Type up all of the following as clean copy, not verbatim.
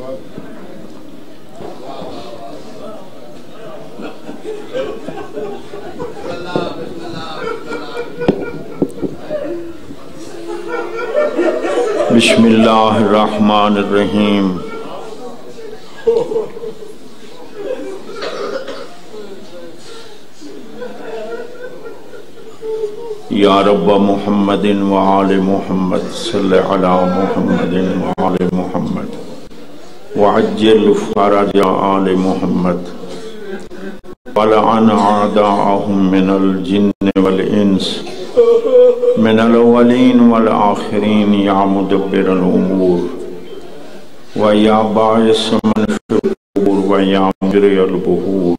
بسم اللہ الرحمن الرحیم یا رب محمد وآل محمد صلی علی محمد وآل محمد وعجل فرج آل محمد ولعن اعداءهم من الجن والانس من الاولین والآخرین یا مدبر الامور ویا باعث من فی القبور ویا مجری البحور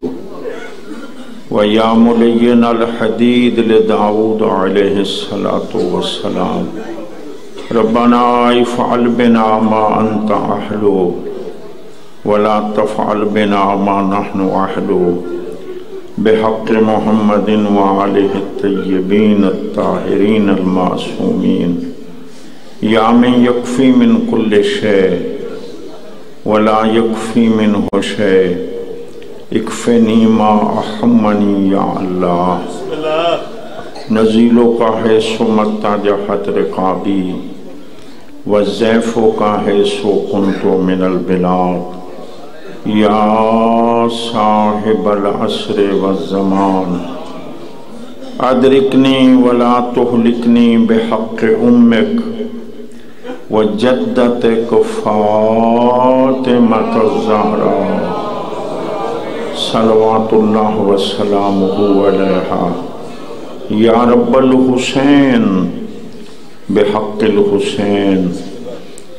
ویا ملین الحدید لداود علیہ السلام ربنا افعل بنا ما انت اہلو ولا تفعل بنا ما نحن اہلو بحق محمد وآلہ الطیبین الطاہرین المعصومین یا من یکفی من کل شے ولا یکفی منہ شے اکفنی ما احمنی یا اللہ نزیلوں کا ہے سو متجہت رقابی وزیفوں کا ہے سو کنتو من البلاد یا صاحب العصر والزمان ادرکنی ولا تہلکنی بحق امک وجدتک فاطمۃ الزہراء صلوات اللہ وسلامہ علیہا یا رب الحسین بحق الحسین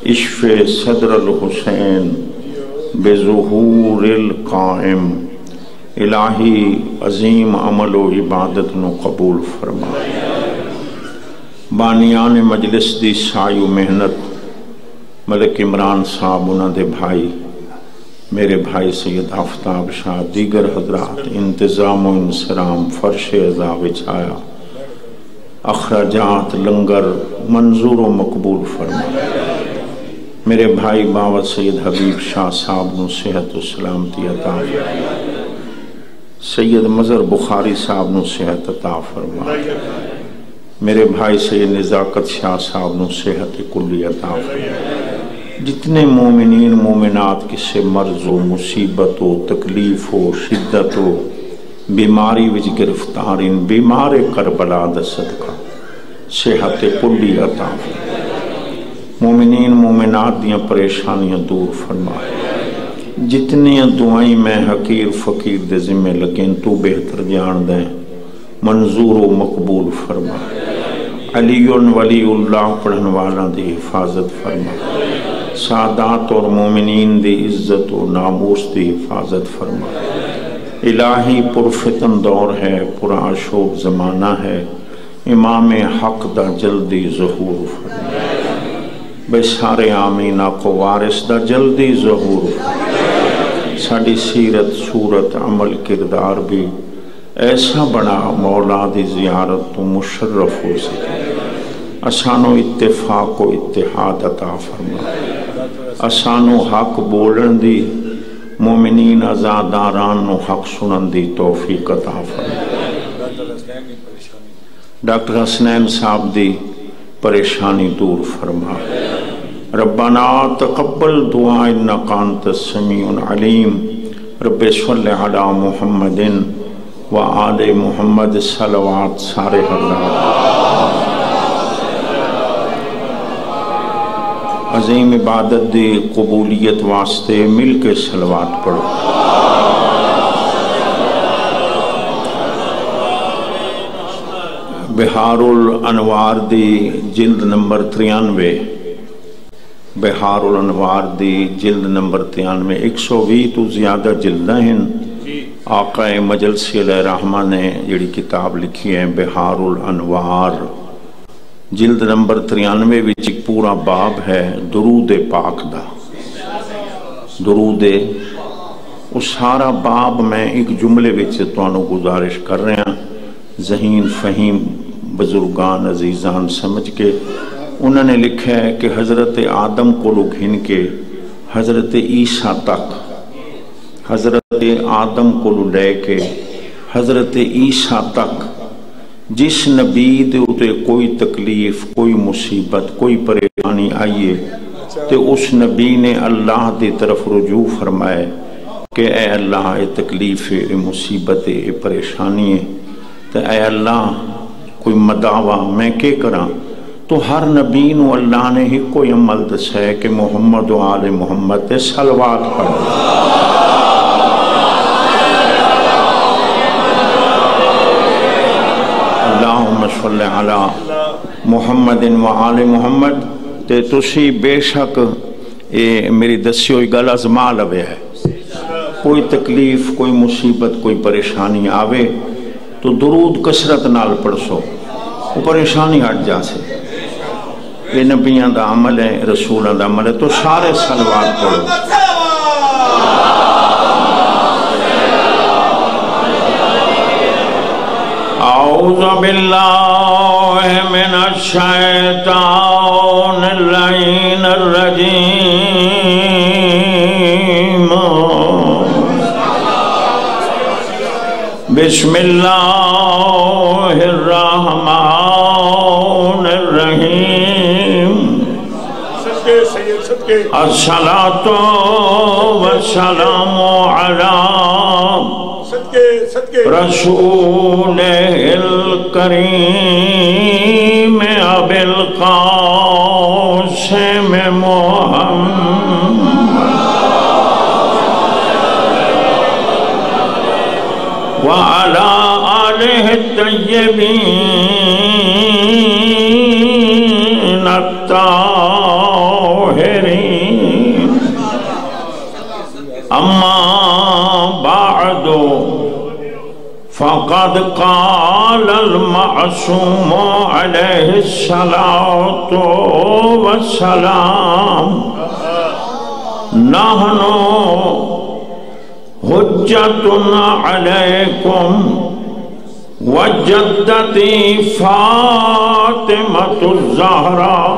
اشف صدر الحسین بظہور القائم الہی عظیم عمل و عبادت نو قبول فرما بانیان مجلس دی سائی و محنت ملک عمران صاحب انہاں دے بھائی میرے بھائی سید آفتاب شاہ دیگر حضرات انتظام و انسرام فرش عزا وچھایا اخراجات لنگر منظور و مقبول فرما میرے بھائی باوت سید حبیب شاہ صاحب نو صحت و سلامتی عطا فرما سید مظہر بخاری صاحب نو صحت عطا فرما میرے بھائی سید نزاکت شاہ صاحب نو صحت کلی عطا فرما جتنے مومنین مومنات کسے مرض و مصیبت و تکلیف و شدت و بیماری وچ گرفتارین بیمار کربلا دا صدقہ صحت کلی عطا فرما مومنین مومنات دیاں پریشانیاں دور فرما جتنی دعائیں میں حقیر فقیر دے ذمہ لگیں تو بہتر جان دیں منظور و مقبول فرما علی ولی اللہ پڑھن والا دی حفاظت فرما سادات اور مومنین دی عزت و ناموس دی حفاظت فرما الہی پرفتن دور ہے پرآشوب زمانہ ہے امام حق دا جلدی ظہور فرما بے سارے آمینہ کو وارث دا جلدی ظہور ساڑی سیرت صورت عمل کردار بھی ایسا بنا مولا دی زیارت تو مشرف ہو سکے اسانو اتفاق و اتحاد عطا فرما اسانو حق بولن دی مومنین ازاداران نو حق سنن دی توفیق عطا فرما ڈاکٹر حسنین صاحب دی پریشانی دور فرما ربنا تقبل دعا انکا انت السمیع العلیم رب صلی علی محمد و آل محمد صلوات سارے حضرات عظیم عبادت دی قبولیت واسطے مل کے صلوات پڑھو بہار الانوار دی جلد نمبر 93 بہار الانوار دی جلد نمبر 93 120 تو زیادہ جلدہ ہیں آقا مجلسی علیہ رحمہ نے جڑی کتاب لکھی ہے بہار الانوار جلد نمبر 93 وچ ایک پورا باب ہے درود پاک دا درود اس سارا باب میں ایک جملے وچ تانوں گزارش کر رہے ہیں ذہین فہیم بزرگان عزیزان سمجھ کے انہوں نے لکھا ہے کہ حضرت آدم کو گھن کے حضرت عیسیٰ تک، حضرت آدم کو لے کے حضرت عیسیٰ تک جس نبی دے اتے کوئی تکلیف، کوئی مصیبت، کوئی پریشانی آئیے تو اس نبی نے اللہ دی طرف رجوع فرمائے کہ اے اللہ اے تکلیف ہے، اے مصیبت ہے، اے پریشانی ہے، تو اے اللہ کوئی مدعوہ میں کے کراں؟ تو ہر نبی نو اللہ نے ہی کوئی عمل دسا ہے کہ محمد و آل محمد تے صلوات پڑھ۔ اللہم صلی علی محمد و آل محمد۔ تے تسی بے شک میری دسی ہوئی گل ازما لوے ہے، کوئی تکلیف، کوئی مصیبت، کوئی پریشانی آوے تو درود کثرت نال پڑھسو، وہ پریشانی ہٹ جا سے۔ یہ نبیاں دا عمل ہے، رسولاں دا عمل ہے، تو سارے صلوات پڑھو۔ اعوذ باللہ من الشیطان اللعین الرجیم، بسم اللہ الرحمن الرحیم، الصلاۃ والسلام علی رسول الکریم ابی القاسم محمد وعلی آلہ الطیبین الطاہرین، اما بعد فقد قال المعصوم علیہ الصلاۃ والسلام، نحن حجت علیکم وجدتی فاطمۃ الزہراء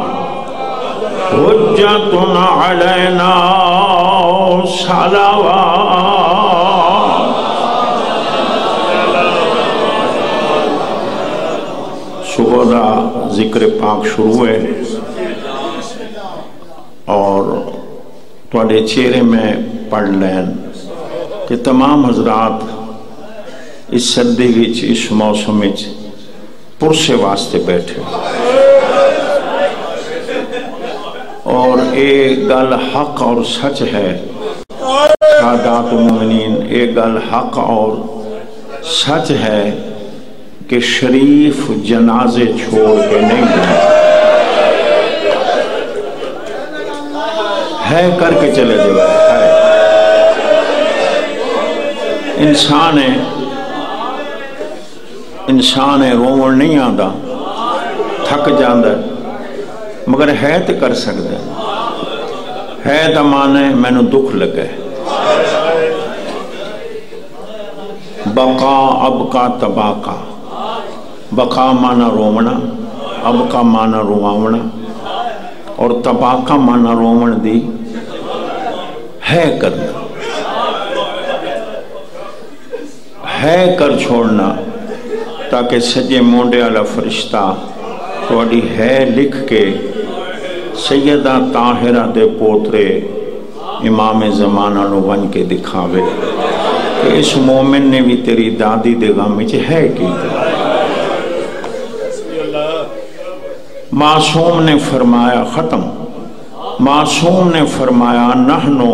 حجت علینا صلوات۔ صبح دا ذکر پاک شروع ہے اور تواڈے چہرے میں پڑھ لین کہ تمام حضرات اس سردی وچ، اس موسم وچ پرسے واسطے بیٹھے، اور اے گل حق اور سچ ہے سادات مومنین، اے گل حق اور سچ ہے کہ شریف جنازے چھوڑ کے نہیں جائے، ہے کر کے چلے جائے، ہے انسان ہے رومن نہیں آتا، تھک جاندہ مگر ہے تو کر سکتا ہے تو مانے مینوں دکھ لگا ہے۔ بقا ابقا تباقا، بقا مانا رومنا، ابقا مانا رواونا، اور تباقا مانا رومن دی ہے کرنا، ہے کر چھوڑنا، تاکہ سجے مونڈے والا فرشتہ تھوڑی ہے لکھ کے سیدہ طاہرہ دے پوترے امام زمانہ نو بن کے دکھاوے کہ اس مومن نے بھی تیری دادی دے غم وچ ہے کی۔ معصوم نے فرمایا، ختم، معصوم نے فرمایا نحنو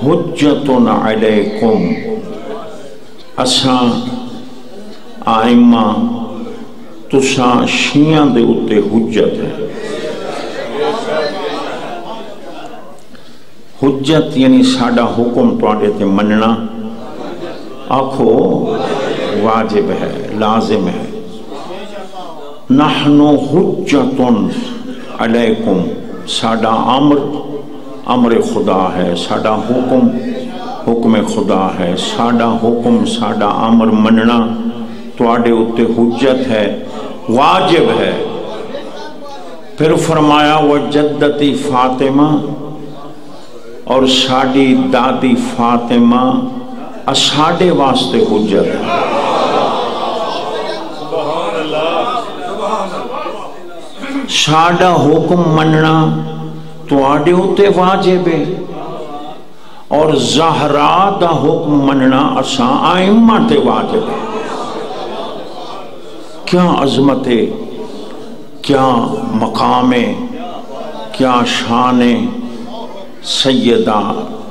حجت علیکم، اساں آئمہ تساں شیعہ دے اتے حجت ہے۔ حجت یعنی ساڈا حکم تواڈے تے مننا، آکھو واجب ہے، لازم ہے۔ نحنو حجت علیکم، ساڈا امر خدا ہے، ساڈا حکم خدا ہے، ساڈا حکم ساڈا امر مننا تواڈے اتے حجت ہے، واجب ہے۔ پھر فرمایا وجدتی فاطمہ، اور ساڑی دادی فاطمہ اساڑے واسطے حجت ہے. ساڑا حکم مننا تو آڑے ہوتے واجب ہے اور زہرا دا حکم مننا اساں آئمہ تے واجب ہے. کیا عظمت ہے، کیا مقام ہے، کیا شان ہے سیدہ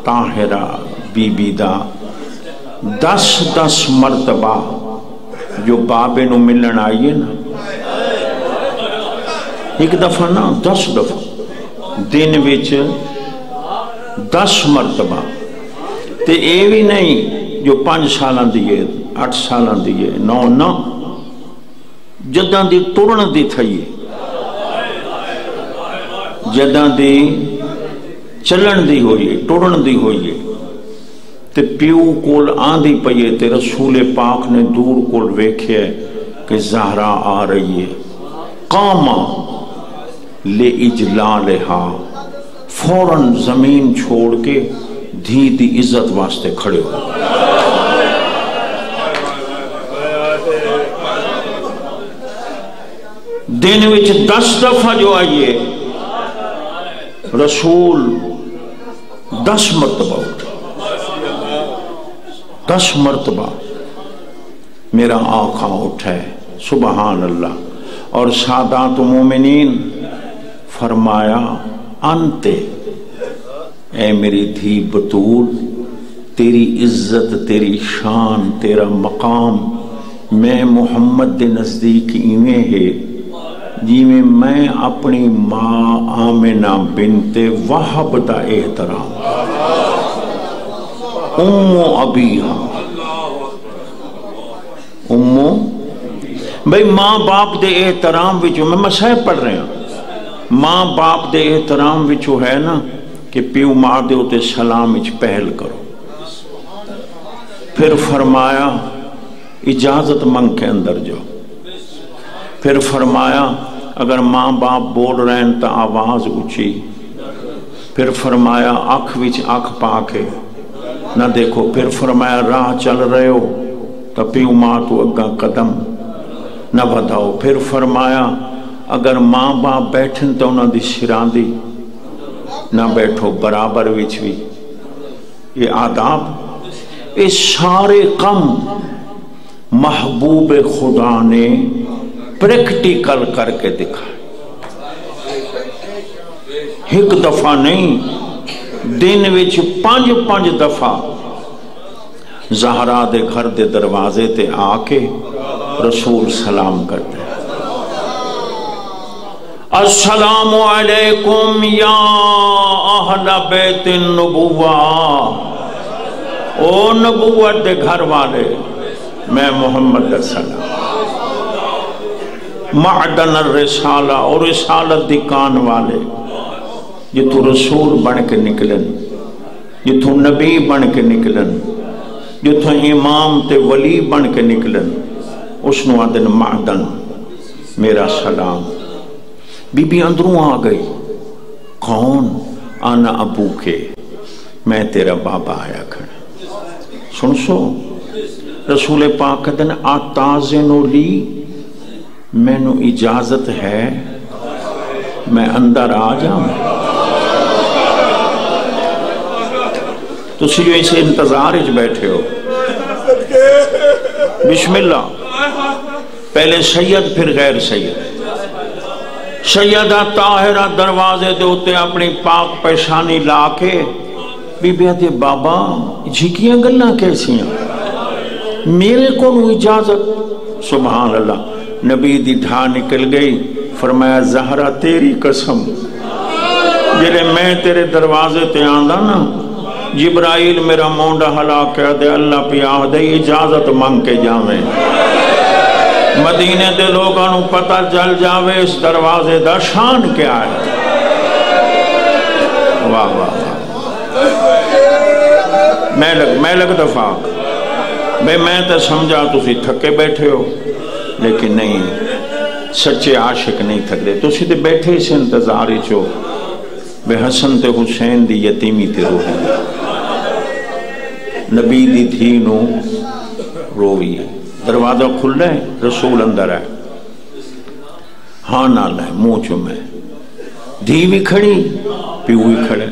طاہرہ بی بی دا 10 مرتبہ جو بابے نو ملن آئیے نا، ایک دفعہ نا 10 دفعہ دن وچ 10 مرتبہ. تے اے بھی نہیں جو 5 سالاں دیئے 8 سالاں دیئے 9 نہ جداں دی ترن دی تھئیے، جداں دی چلن دی ہوئیے ٹرن دی ہوئیے تے پیو کول آندھی پئیے تے رسول پاک نے دور کول ویکھے کہ زہرا آ رہی ہے. قاما لے اجلالہا، فوراً زمین چھوڑ کے دھی دی عزت واسطے کھڑے ہو. دن وچ 10 دفعہ جو آئیے رسول 10 مرتبہ اٹھا، 10 مرتبہ میرا آقا اٹھا ہے. سبحان اللہ. اور سادات مومنین فرمایا انتے، اے میری دھی بطول، تیری عزت تیری شان تیرا مقام میں محمد دے نزدیک ایویں ہے جی میں اپنی ماں آمنہ بنت وہب دا احترام امو ابیہا. امو بھئی ماں باپ دے احترام وچوں میں مسائل پڑھ رہے ہیں. ماں باپ دے احترام وچوں ہے نا کہ پیو ماں دے ہوتے سلام وچ پہل کرو. پھر فرمایا اجازت منگ کے اندر جاؤ. پھر فرمایا اگر ماں باپ بول رہے ہیں تو آواز اونچی. پھر فرمایا آنکھ وچ آنکھ پا کے نہ دیکھو. پھر فرمایا راہ چل رہے ہو تو پیو ماں تو اگا قدم نہ بدھاؤ. پھر فرمایا اگر ماں باپ بیٹھن تو انہوں دی سران دی نہ بیٹھو برابر وچ بھی. یہ آداب یہ سارے کم محبوب خدا نے پریکٹیکل کر کے دکھا. ایک دفعہ نہیں دن وچ 5 دفعہ زہرا دے گھر دے دروازے تے آ کے رسول سلام کرتے ہیں. السلام علیکم یا اہل بیت النبوہ، او نبوت دے گھر والے، میں محمد السلام معدن الرسالہ اور رسالت دی کان والے، یہ تو رسول بن کے نکلن، یہ تو نبی بن کے نکلن، یہ تو امام تے ولی بن کے نکلن. اس نو آدن معدن میرا سلام. بی بی اندروں آ گئی. کون؟ آنا ابو کے، میں تیرا بابا آیا کھڑا. سن سو رسول پاک کہتے ہیں آتازنو لی، میں نو اجازت ہے میں اندر آ جاؤں. تو جو اسے انتظار اچ بیٹھے ہو، بسم اللہ. پہلے سید پھر غیر سید. سیدہ طاہرہ دروازے دے ہوتے اپنی پاک پیشانی لا کے بی بی آتے بابا جھکیاں گلنا کیسی ہیں، میرے کو نو اجازت. سبحان اللہ. نبی دی ڈھا نکل گئی. فرمایا زہرا تیری قسم جلے میں تیرے دروازے تے آندہ نا جبرائیل میرا مونڈا ہلا کہہ دے اللہ پیاہ دے اجازت مانگ کے جاویں. مدینے دے لوگاں نو پتہ چل جاوے اس دروازے دا شان کیا ہے. واہ واہ. میں لگ دفاع بے میں تو سمجھا تسی تھکے بیٹھے ہو، لیکن نہیں، سچے عاشق نہیں تھکتے. تسی تے بیٹھے اس انتظار ہی چو بے حسن تے حسین دی یتیمی تے روحی نبی دی دھی نو روی ہے، دروازہ کھل رہا ہے، رسول اندر ہے، ہاں نال ہے، منہ چومے، دھی بھی کھڑی، پیو بھی کھڑے،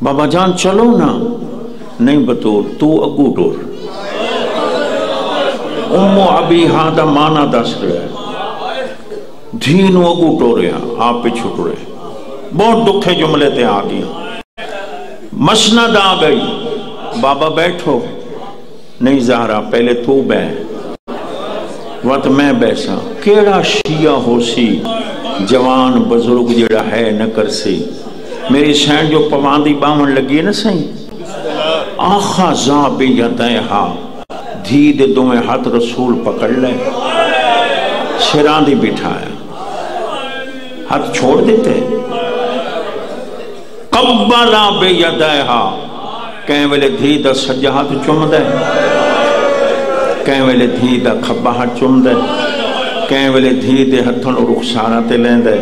بابا جان چلو نا، نہیں بطور تو اگو ٹور، امو ابھی ہاں دا مانا دس رہے، دھی نو اگو ٹورے ہاں، آپ پہ چھوٹ رہے، بہت دکھے جملے تے آ گئی، مسند آ گئی، بابا بیٹھو، نہیں زہرا پہلے تو بے وقت میں بیسا، کیڑا شیعہ ہو سی جوان بزرگ جڑا ہے نہ کر سی، میری سین جو پواندی باون لگی ہے نا سہی، آخا زا بے یدائہا، دھی دے دویں ہاتھ رسول پکڑ لے، سران دی بٹھایا، ہاتھ چھوڑ دیتے، قبلا بے یدائہا، کہیں ویلے دھی دا سجا ہاتھ چم دے، کہیں ویلے دھی دا کھبا ہاتھ چم دے، کہیں ویلے دھی دے ہتھنو رخسارہ تے لین دے،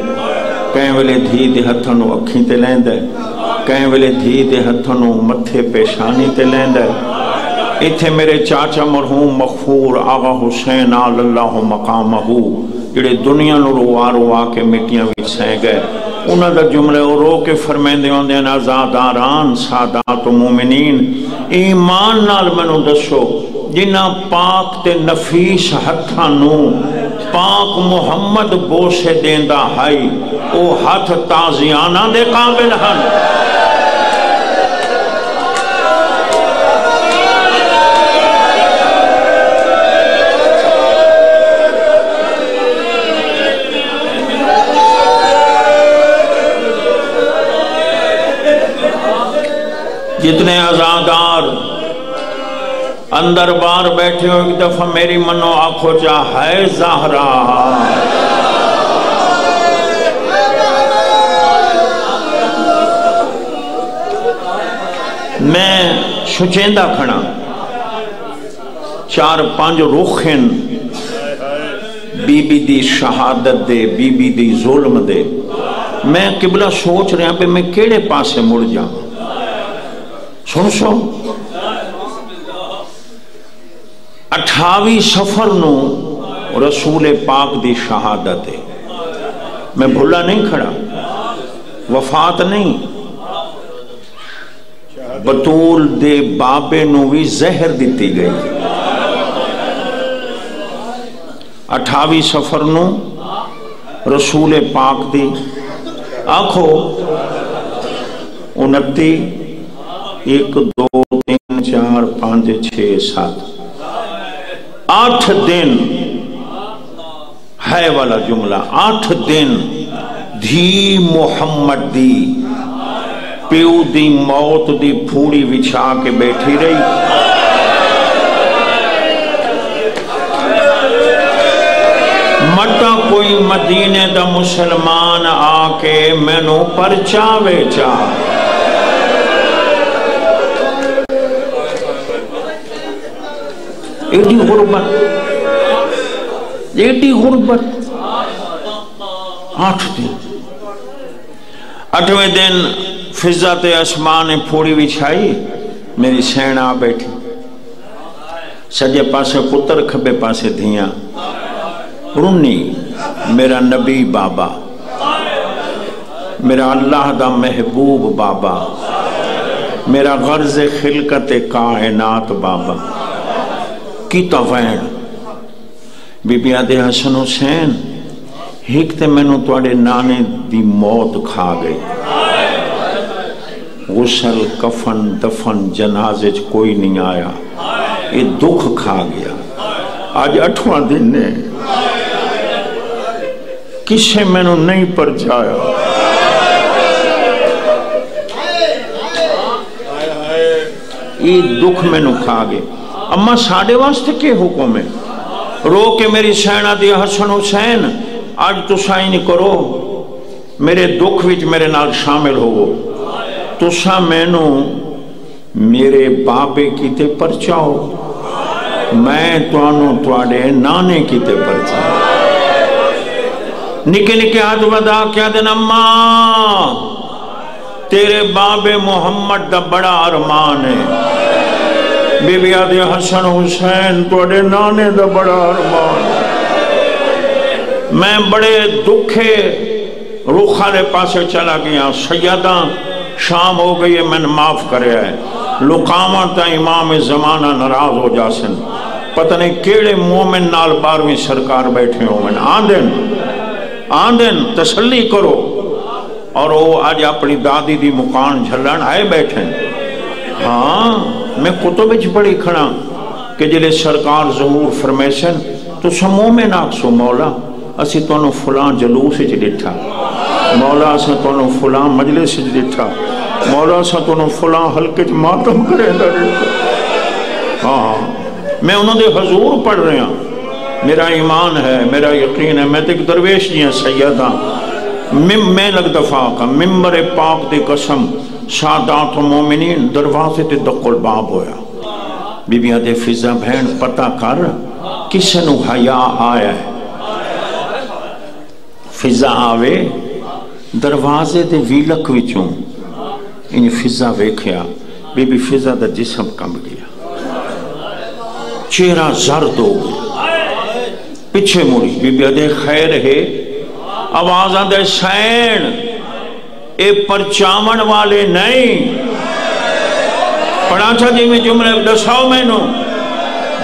کہیں ویلے دھی دے ہتھنو اکھیں تے لین دے، کہیں ویلے دھی دے ہتھنو متھے پیشانی تے لین دے۔ اتھے میرے چاچا مرحوم مغفور آغا حسین آل اللہ مقامہو جڑے دنیا نو روا روا کے مٹیاں بھی سہیں گئے، انہاں دا جملے اور رو کے فرمیندے ہوندے ہیں آزاداران سادات و مومنین، ایمان نال منو دسو جنہ پاک تے نفیس ہتھاں نو پاک محمد بوسے دیندہ ہائی او ہاتھ تازیانہ دے قابل ہن۔ جتنے آزادار اندر بار بیٹھے ہو ایک دفعہ میری منو آنکھو چاہ ہے زہرا، میں شچیندہ کھڑا، چار پانچ روخن بی بی دی شہادت دے، بی بی دی ظلم دے، میں قبلہ سوچ رہا پہ میں کیڑے پاسے مڑ جاؤں، سن سو 28 سفر نو رسول پاک دی شہادت ہے، میں بھلا نہیں کھڑا، وفات نہیں، بطول دے بابے نو بھی زہر دیتی گئی، 28 سفر نو رسول پاک دی آنکھو 29 1 2 3 4 5 6 7 8 دن ہے والا جملہ، 8 دن دھی محمد دی پیو دی موت دی پھوڑی وچھا کے بیٹھی رہی، مٹا کوئی مدینے دا مسلمان آ کے مینو پرچاوے چاہ، ایٹی غربت، ایٹی غربت، 8 دن، 8ویں دن فضت اسمان پھوڑی بچھائی، میری سین آ بیٹھی، سجے پاسے پتر کھبے پاسے دھیاں، رونی میرا نبی بابا، میرا اللہ دا محبوب بابا، میرا غرض خلقت کائنات بابا، کیتا وین بی بی آدھے حسن حسین ہیک تے میں نو توڑے نانے دی موت کھا گئی، غسل کفن دفن جنازے کوئی نہیں آیا، یہ دکھ کھا گیا، آج 8واں دن نے کسے میں نو نہیں پر جایا، یہ دکھ میں نو کھا گئے، اما ساڑے واسطے کے حکم ہے، رو کے میری سینہ دی حسن حسین آج تو سائن کرو، میرے دکھ وچ میرے نال شامل ہو، تو سا میں نو میرے بابے کیتے پرچاؤ، میں توانو توڑے نانے کیتے پرچاؤ، نکے نکے ہاتھ ودا کیا دن اماں تیرے باب محمد دا بڑا ارمان ہے، بی بی آدھے حسن حسین توڑے نانے دا بڑا ارمان ہے۔ میں بڑے دکھے روخارے پاسے چلا گیا، سیدہ شام ہو گئی ہے، میں نے معاف کرے ہے، لقامہ تا امام زمانہ ناراض ہو جاسن، پتہ نہیں کیڑے مومن نال 12ویں سرکار بیٹھے ہو، میں آندن تسلی کرو، اور وہ آج اپنی دادی دی مکان جھلن آئے بیٹھے۔ ہاں میں کتب وچ پڑھی کھڑا کہ جلے سرکار ظہور فرمیسن تو سمو میں ناکسو مولا اسی تونوں فلان جلوس وچ ڈٹھا، مولا اساں تونوں فلان مجلس وچ ڈٹھا، مولا اساں تونوں فلان حلقے وچ ماتم کرے دا ڈٹھا۔ ہاں میں انہوں دے حضور پڑھ رہے ہیں، میرا ایمان ہے، میرا یقین ہے، میں تے ایک درویش جی ہیں سیدہ میں لگ دفاع کا ممبر پاک دی قسم سادات و مومنین دروازے تے دقل باب ہویا۔ بی بی آدھے فضا بہن پتہ کر کسے نو حیا آیا ہے، فضا آوے دروازے دے ویلک وچوں ان فضا ویکھیا، بی بی فضا دا جسم کم گیا، چہرہ زرد ہو گیا، پیچھے موڑی، بی بی آدھے خیر ہے، آوازاں دے سین اے پرچامن والے نہیں، پڑھا تھا جی میں جملے دساؤ میں نو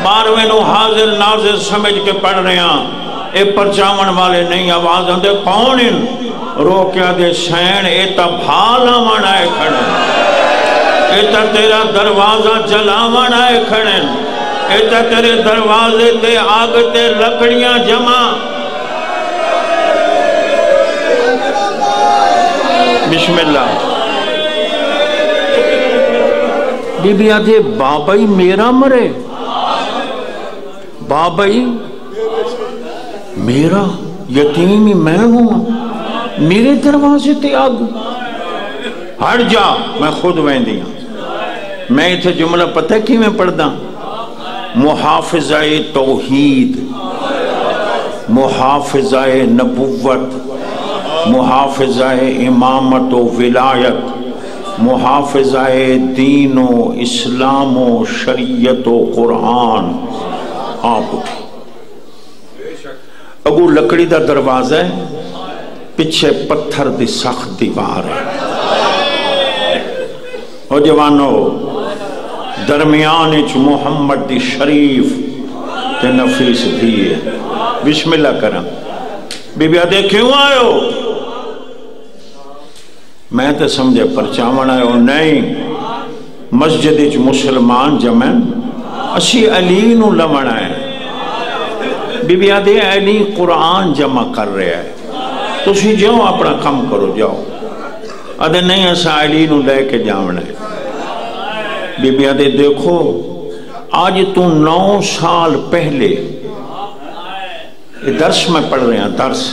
12ویں نو حاضر ناظر سمجھ کے پڑھ رہے ہیں، اے پرچامن والے نہیں، آوازاں دے کون ان روکیا دے سین اے تا بھالا من آئے کھڑے، اے تا تیرا دروازہ جلاون آئے کھڑے، اے تا تیرے دروازے تے آگ تے لکڑیاں جمع۔ بسم اللہ۔ بی بی آدھے بابائی میرا مرے، بابائی میرا یتیمی میں ہوں، میرے دروازے تے آگو، ہٹ جا میں خود ویندی ہوں۔ میں اتھے جملہ پتہ کی میں پڑھدا، محافظہ توحید، محافظہ نبوت، محافظہ امامت و ولایت، محافظہ دین و اسلام و شریعت و قرآن۔ آپ اٹھی، اگو لکڑی دا دروازہ ہے، پچھے پتھر دی سخت دیوار ہے، او جوانو درمیان اچ محمد دی شریف تے نفیس بھی ہے۔ بسم اللہ کریں۔ بی بی آدھے کیوں آئے ہو؟ میں تے سمجھے پرچامن آئے ہو، نہیں، مسجد اچ مسلمان جمعن اسی علی نو لمن آئے۔ بی بی آدھے علی قرآن جمع کر رہے ہیں، تو اسی جاؤ اپنا کم کرو، جاؤ۔ آدھے نہیں ایسا علی نو لے کے جاؤنا ہے۔ بی بی آدھے دیکھو آج تو 9 سال پہلے، درس میں پڑھ رہے ہیں، درس،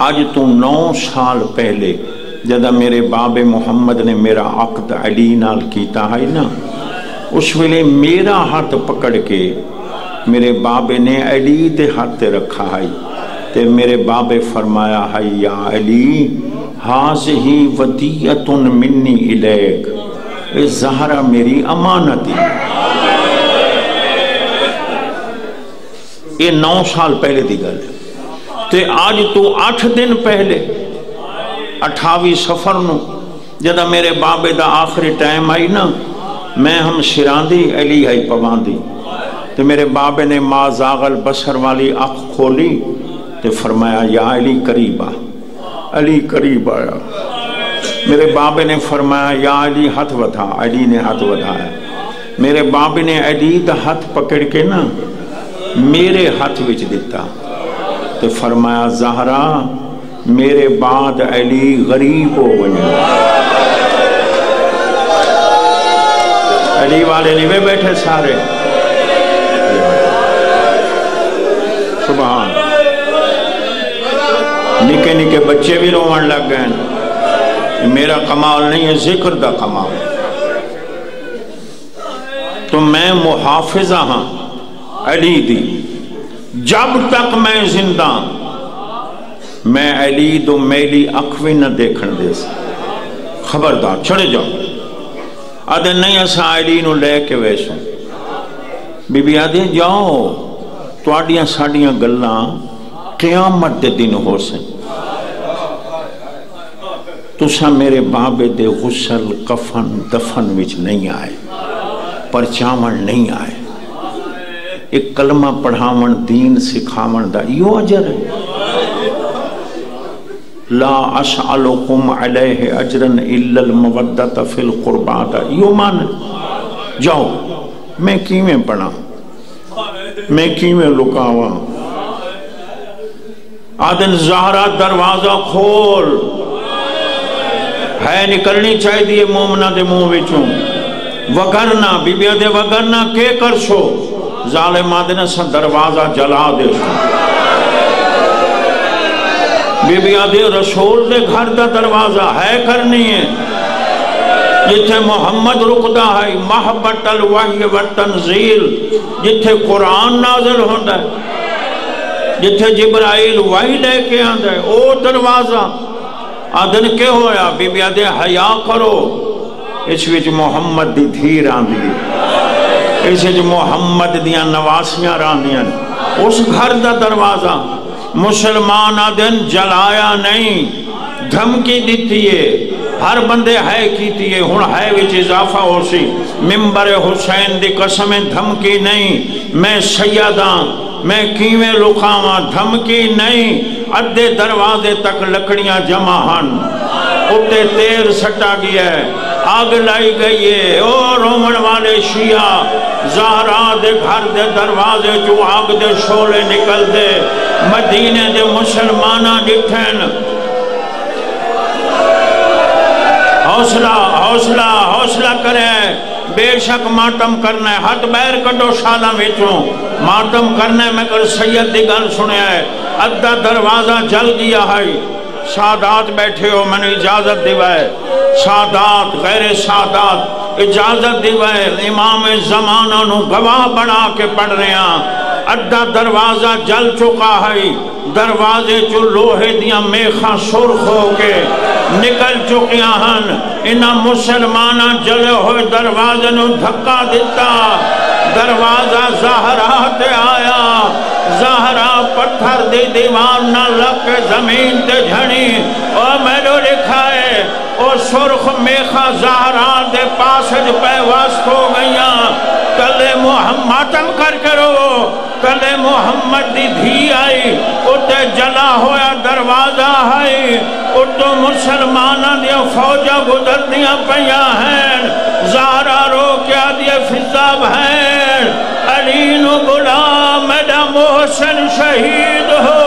آج تو 9 سال پہلے جدہ میرے باب محمد نے میرا عقد علی نال کیتا ہے نا، اس ویلے میرا ہاتھ پکڑ کے میرے باب نے علی دے ہاتھ رکھا ہے، تے میرے باب فرمایا ہے یا علی ہاذہی ودیعۃ منی الیک، اے زہرا میری امانتی۔ یہ 9 سال پہلے دی گل ہے، تے آج تو 8 دن پہلے 28 سفر نو جدہ میرے بابے دا آخری ٹائم آئی نا، میں ہم شراندی علی آئی پواندی، تے میرے بابے نے ما زاغ البصر والی آنکھ کھولی تے فرمایا یا علی قریب آ، علی قریب آیا۔ میرے بابے نے فرمایا یا علی ہاتھ ودھا، علی نے ہاتھ ودھایا۔ میرے بابے نے علی دا ہاتھ پکڑ کے نا میرے ہاتھ وچ دیتا، تے فرمایا زہرا میرے بعد علی غریب ہو گئے۔ علی والے نہیں بیٹھے سارے، سبحان، نکے نکے بچے بھی روان لگ گئے۔ میرا کمال نہیں ہے، ذکر دا کمال۔ تو میں محافظہ ہاں علی دی، جب تک میں زندہ میں علی دو میلی اکھویں نہ دیکھن دے سی، خبردار چھڑے جاؤ آدھے نہیں اسا علی نو لے کے ویسوں بی بی آدھے جاؤ تواڈیاں ساڈیاں گلاں قیامت دے دن ہو سیں تسا میرے بابے دے غسل کفن دفن وچ نہیں آئے پرچاون نہیں آئے ایک کلمہ پڑھاون دین سکھاون دا یو اجر ہے لا اسألکم علیہ اجرا الا المودۃ فی القربى دا یو مان جاؤ میں کیویں پڑھا میں کیویں لکاواں آدن زہرا دروازہ کھول ہے نکلنی چاہی دیئے مومنہ دے منہ وچوں وگرنا بی بی دے وگرنا کے کر سو ظالم آدن سا دروازہ جلا دے سو بی بی آدھے رسول دے گھر دا دروازہ ہے کرنی ہے جتھے محمد رکدہ ہے محبت الوحی و تنزیل جتھے قرآن نازل ہوندہ ہے جتھے جبرائیل وحی لے کے آندہ ہے او دروازہ آدھن کے ہویا بی بی آدھے حیا کرو اس وچ محمد دی دھیر آندھی اس وچ محمد دیاں نواسیاں راندیاں اس گھر دا دروازہ مسلمان آدھن جلایا نہیں دھمکی دیتی ہے ہر بندے ہے کیتی ہے ہن ہے وچ اضافہ ہو سی ممبر حسین دی قسم دھمکی نہیں میں سیداں میں کیویں لکھاواں دھمکی نہیں ادھے دروازے تک لکڑیاں جمع ہن اٹھے تیر سٹا گیا ہے آگ لائی گئی ہے او رومن والے شیعہ زہرا دے گھر دے دروازے جو آگ دے شولے نکل دے مدینے دے مسلمانہ ڈٹھن حوصلہ حوصلہ حوصلہ کرے بے شک ماتم کرنا ہے ہاتھ بیر کٹو شالا ویچوں ماتم کرنا ہے میں کل سید دی گل سنے ہے ادھا دروازہ جل گیا ہے سادات بیٹھے ہو میں نے اجازت دیوائے سادات غیر سادات اجازت دیوائے امام زمانہ نو گواہ بڑھا کے پڑھ رہے ہیں ادھا دروازہ جل چکا ہے دروازے جو لوہے دیاں میخاں سرخ ہو کے نکل چکیاں ہن انہاں مسلمانہ جلے ہوئے دروازے نو دھکا دیتا دروازہ زہرا تے آیا زہرا پتھر دی دیوار نہ لگ کے زمین تے جھڑی او میں نے لکھا ہے او سرخ میخا زہرا دے پاسج پہ واسط ہو گئیاں کلے محمدم کر کرو کلے محمد دی دھی آئی اتے جلا ہویا دروازہ ہے اتو مسلمانہ دیا فوجہ گزر دیا پہیا ہیں زہرا رو کیا دیا فضاب ہیں علی نو غلام میڈا محسن شہید ہو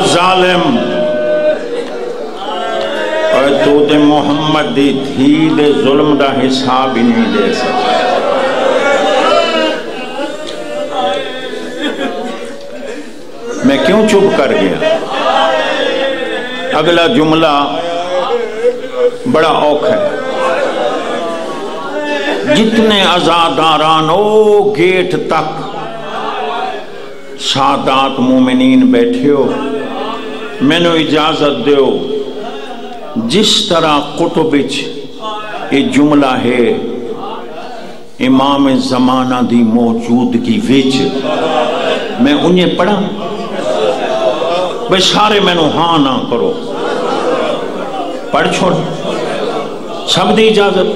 ظالم اور تو دے محمد دی دھی دے ظلم دا حساب ہی نہیں دے سکتا میں کیوں چپ کر گیا اگلا جملہ بڑا اوکھ ہے جتنے عزاداران او گیٹ تک سادات مومنین بیٹھے ہو میں نے اجازت دیو جس طرح قطبچ یہ جملہ ہے امام زمانہ دی موجودگی ویچ میں انہیں پڑھا بے سارے میں نے ہاں نہ کرو پڑھ چھوڑ سب دی اجازت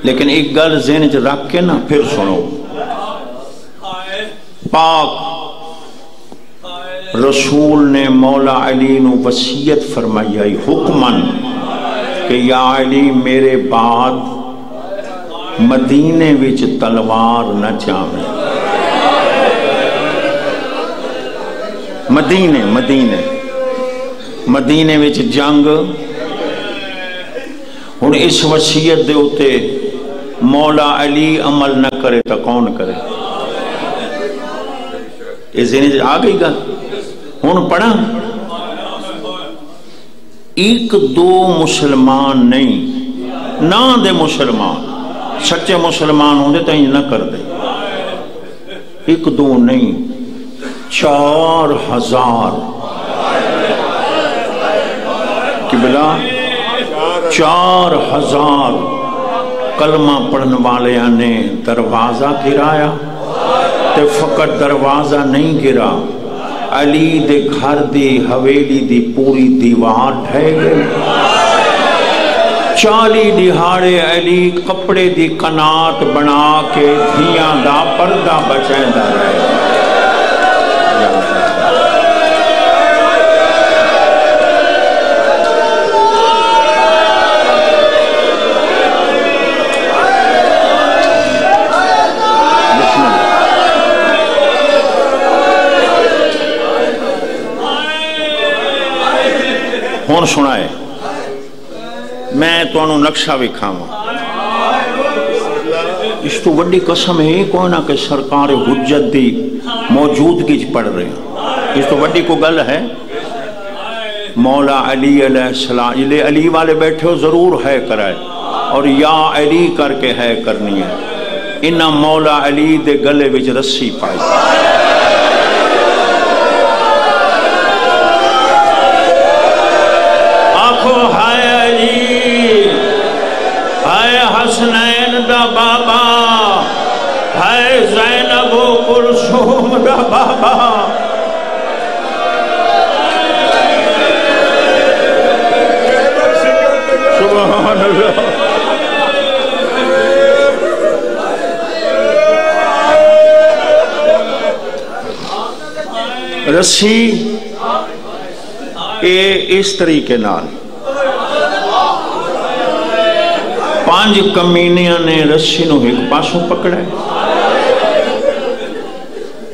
لیکن ایک گل ذہن چ رکھ کے نا پھر سنو پاک رسول نے مولا علی نو وصیت فرمائی آئی حکمن کہ یا علی میرے بعد مدینے وچ تلوار نہ چاہے مدینے وچ جنگ ہن اس وصیت دے اتے مولا علی عمل نہ کرے تو کون کرے؟ یہ ذہن آ گئی گا؟ ہن پڑھا ایک دو مسلمان نہیں، نہ دے مسلمان سچے مسلمان ہوندے تو نہ کر دے، ایک دو نہیں 4000 قبلہ 4000 کلمہ پڑھن والے نے دروازہ گرایا، تے فقط دروازہ نہیں گرا، علی دے گھر دی حویلی دی پوری دیوار ڈھہ گئی۔ 40 دہاڑے علی کپڑے دی کنات بنا کے دھیاں دا پردہ بچائندہ رہے۔ ہون سنائے میں تو انہوں نقشہ بھی کھاما، اس تو وڈی قسم ہے کوئی نہ کہ سرکار حجت دی موجودگی پڑھ رہے ہیں، اس تو وڈی کو گل ہے۔ مولا علی علیہ السلام، یہ علی والے بیٹھے ہو ضرور ہے کرائے اور یا علی کر کے ہے کرنی ہے، انہا مولا علی دے گلے وچ رسی پائی۔ حسنین دا بابا ہے، زینب و کلثوم دا بابا، سبحان اللہ۔ رسی اس طریقے نال 5 کمینیاں نے رسی نو ایک پاسوں پکڑا ہے،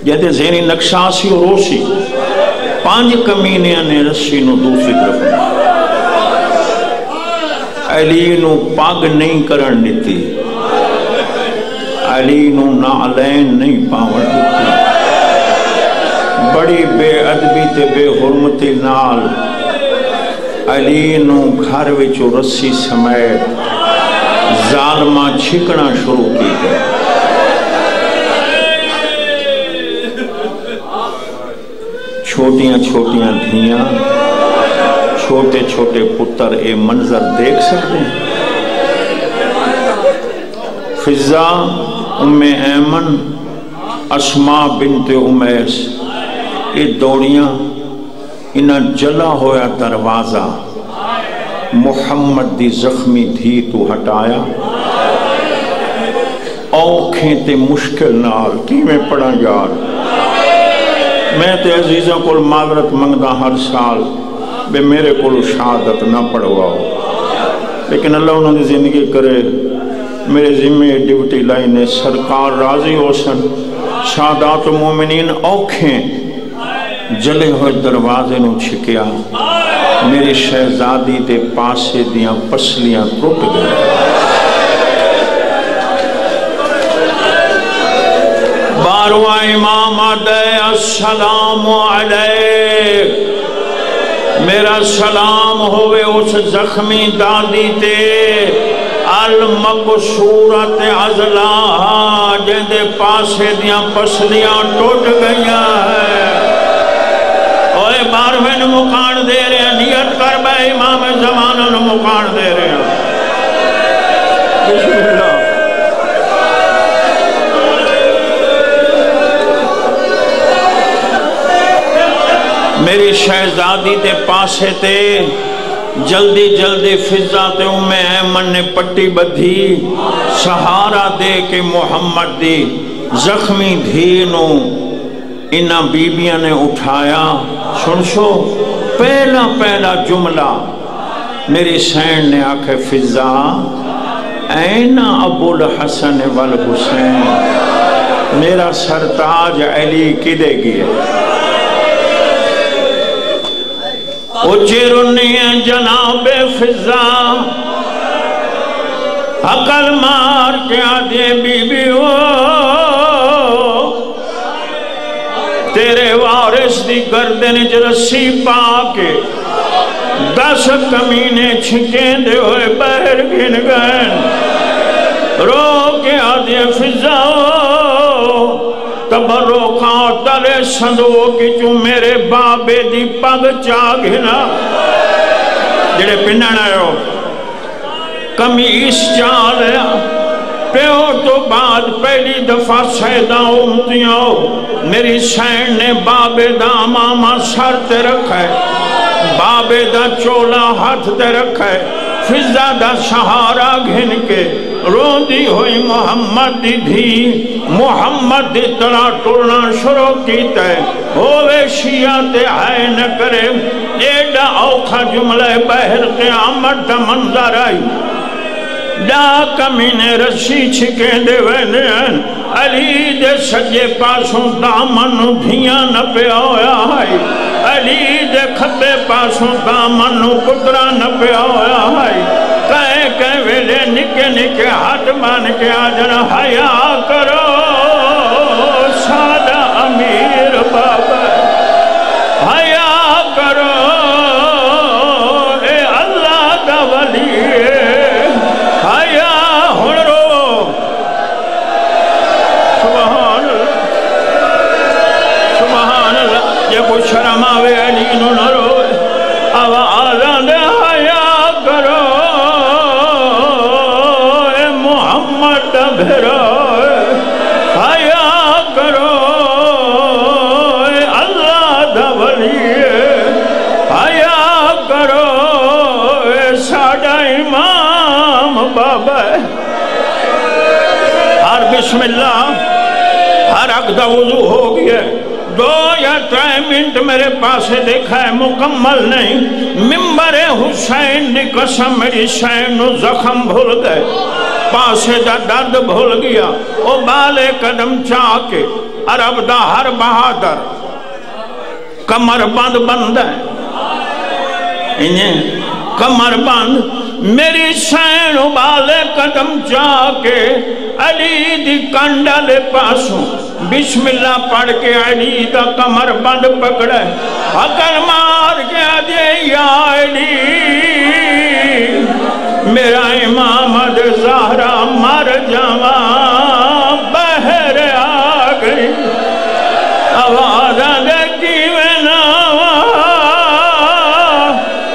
جیسے ذہنی نقشہ سی اور روسی 5 کمینیاں نے رسی نو دوسری طرف علی نو پاگ نہیں کرن دیتی، علی نو نعلین نہیں پاون دیتی، بڑی بے ادبی تے بے حرمتی نال علی نو گھر وچوں رسی سمیت ظالمہ چھکنا شروع کی گئے۔ چھوٹیاں چھوٹیاں دھیاں، چھوٹے چھوٹے پتر اے منظر دیکھ سکتے ہیں۔ فضا ام ایمن اسماء بنت امیس یہ دوڑیاں، انہاں جلا ہویا دروازہ محمد دی زخمی دھی تو ہٹایا، اوکھیں تے مشکل نال کی میں پڑھا یار، میں تے عزیزوں کو معذرت منگدا ہر سال بے میرے کو شہادت نہ پڑھواؤ، لیکن اللہ انہوں نے زندگی کرے میرے ذمہ ڈیوٹی لائنے، سرکار راضی ہو سن، سادات مومنین اوکھیں جلے ہوئے دروازے نو چھکیا، میری شہزادی دے پاسے دیاں پسلیاں ٹوٹ گئے۔ بارواں امام آدھے السلام علیک، میرا سلام ہوئے اس زخمی دادی تے المقصورت ازلاہا جندے پاسے دیاں پسلیاں ٹوٹ گئیاں ہیں۔ اوہ بارویں مقان دے رہے ہیں، نیت کر بے امام زمانہ مقان دے رہے ہیں۔ بسم اللہ۔ میری شہزادی تے پاسے تے جلدی جلدی فضا تے ام ایمن نے پٹی بدھی، سہارا دے کے محمد دی زخمی دھینوں انہاں بیبیاں نے اٹھایا۔ سن سو پہلا جملہ میری سین نے آکھے فضا این ابو الحسن والحسین، میرا سرتاج علی کدے گئے؟ اچرنی جناب فضا عقل مار کے آدھے بی بی ہو تیرے وارث دی گردن چ رسی پا کے 10 کمینے چھکیں دے ہوئے باہر گھن گئے رو کے آدھے فضا تبرکاں تلے صندوق کی میرے بابے دی پگ چاہ گھنا جڑے پنڈن آئے ہو کمیس چاہ لیا پیو تو بعد پہلی دفعہ سیدہ امتیاں ہو میری سین نے بابے دا ماما سر تے رکھا ہے بابے دا چولا ہاتھ تے رکھا ہے فضا دا سہارا گھن کے روندی ہوئی محمد دی دھی محمد دی طرح ٹرنا شروع کیتا ہے ہووے شیعہ تے آئے نہ کرے ایڈا اوکھا جملہ بہر قیامت دا منظر آئی دا کمینے رسی چھکیں دے وینے علی دے سجے پاسوں دامن دھیاں نہ پہ آیا ہے علی دے کھبے پاسوں دامن کترا نہ پہ آیا ہے کہیں ویلے نکے نکے ہاتھ مان کے آجنا حیا کرو سادہ امیر بابا حیا کرو اے اللہ دا ولی حیا ہن رو سبحان اللہ یہ کوئی شرم آوے علی نو نہ رو آوازاں دے حیا کرو حیا کرو اللہ دا ولی حیا کرو ساڈا امام بابا ہر بسم اللہ ہر حق دا وضو ہو گیا 2 یا 3 منٹ میرے پاس دیکھا ہے مکمل نہیں ممبر حسین دی قسم میری شین نو زخم بھول گئے پاسے دا درد بھول گیا او بالے قدم چاہ کے عرب دا ہر بہادر کمر بند بند ہے انہیں کمر بند میری سین او بالے قدم چاہ کے علی دی کنڈالے پاسوں بسم اللہ پڑھ کے علی دا کمر بند پکڑے حقر مار کے آدھے یا علی میرا امام دے زہرا مر جاواں بہر آ گئی آوازاں دے کیویں ناواں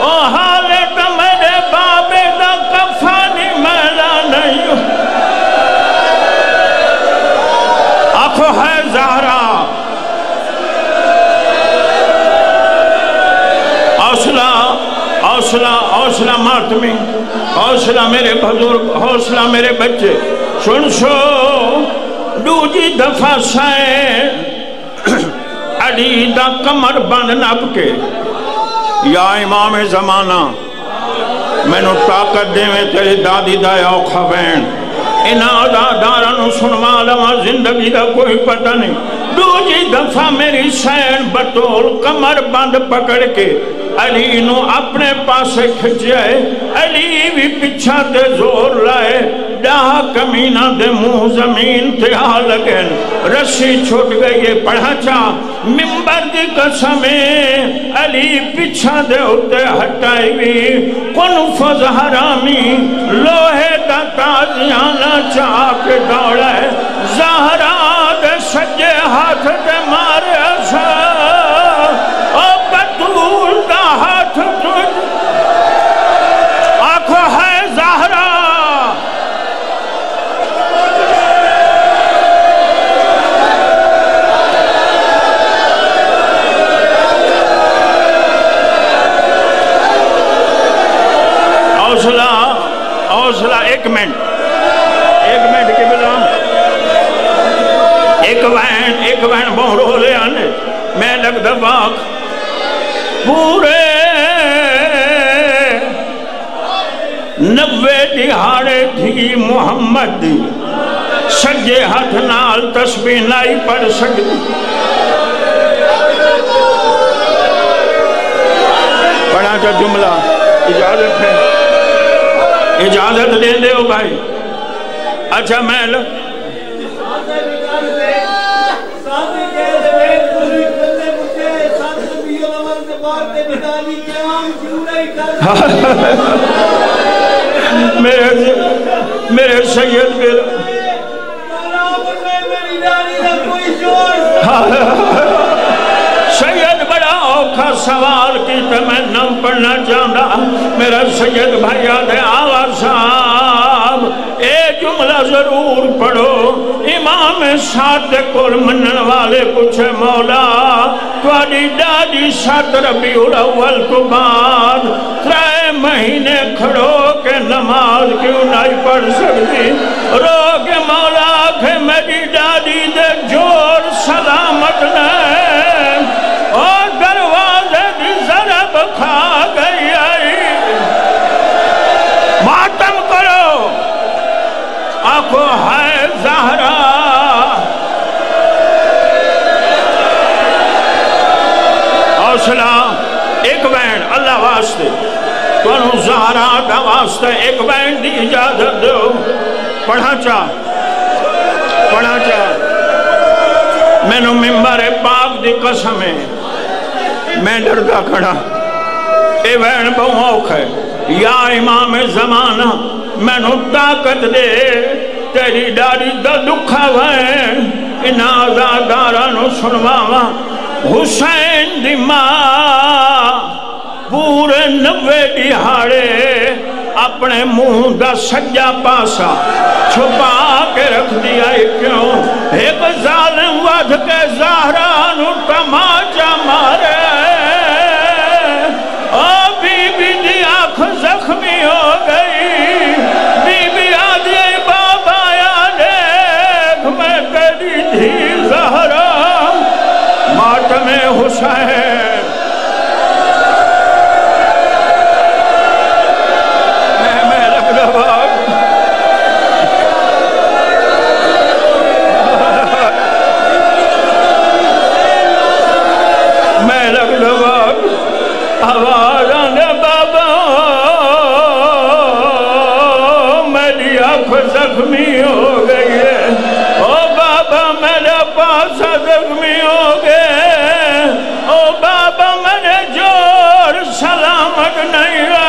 او حالت میرے بابے دا کفانی میرا نہیں آنکھو ہے زہرا حوصلہ ماتمی حوصلہ میرے بزرگ حوصلہ میرے بچے سن سو دوجی دفعہ سائیں علی دا کمر بند نپ کے یا امام زمانہ میں نو طاقت دے میں تیرے دادی دا اوکھا وین انہا عزادارانو سنوا لما زندگی دا کوئی پتہ نہیں دوجی دفعہ میری سین بطول کمر بند پکڑ کے علی نو اپنے پاسے کھچائے علی بھی پچھا تے زور لائے ڈاہ کمینہ دے منہ زمین تے آ لگن رسی چھوٹ گئی پڑھا چاہ ممبر دی قسمیں علی پچھا دے ہوتے ہٹائی بھی کن فض حرامی لوہے دا تازیانہ چاہ کے دوڑے زہرا دے سجے ہاتھ دے مارے اسا او بطول دا ہاتھ تجھ آنکھو ہے زہرا حوصلہ ایک منٹ کے بلا ایک وین بہن رو لے آنے میں لگ دباک پورے 90 دہاڑے تھی محمد دی سجے ہاتھ نال تسبیح نہیں پڑھ سکتی پڑھا جا جملہ اجازت ہے اجازت دے دے ہو بھائی اچھا میں میرے سید کے سید بڑا اوکھا سوال کی تو میں نام پڑھنا چاہتا میرا سید بھائی آدھے آغا صاحب اے جملہ ضرور پڑھو امام صادق اور منن والے پوچھے مولا تواڈی ڈاڈی 7 ربیع الاول کو بعد 3 مہینے کھڑو کہ نماز کیوں نہیں پڑھ سکتی رو کے مولا کہ میری ڈاڈی دے جور سلامت نہیں اور دروازے دی ضرب کھا گئی آئی ماتم کرو آنکھو ہے زہرا حوصلہ ایک بین اللہ واسطے تو انہوں زہرا دا واسطے ایک بین دی اجازت دو پڑھا چاہ میں نو ممبر پاک دی قسم ہے میں ڈردا کھڑا اے بین بہو اوکھ ہے یا امام زمانہ میں نو طاقت دے تیری ڈاڑی دا دکھا وین ان آزادارہ نو سنواوا حسین دی ماں پورے 90 دہاڑے اپنے منہ دا سجا پاسا چھپا کے رکھ دیا کیوں ایک ظالم ودھ کے زہرا نو تماچا مارے او بی بی دی آنکھ زخمی ہو گئی بی بی آدھی بابا یا دیکھ میں تیری دھی زہرا ماتم حسین زخمی ہو گئی ہے او بابا میرے پاس زخمی ہو گئے او بابا میرے جور سلامت نہیں رہا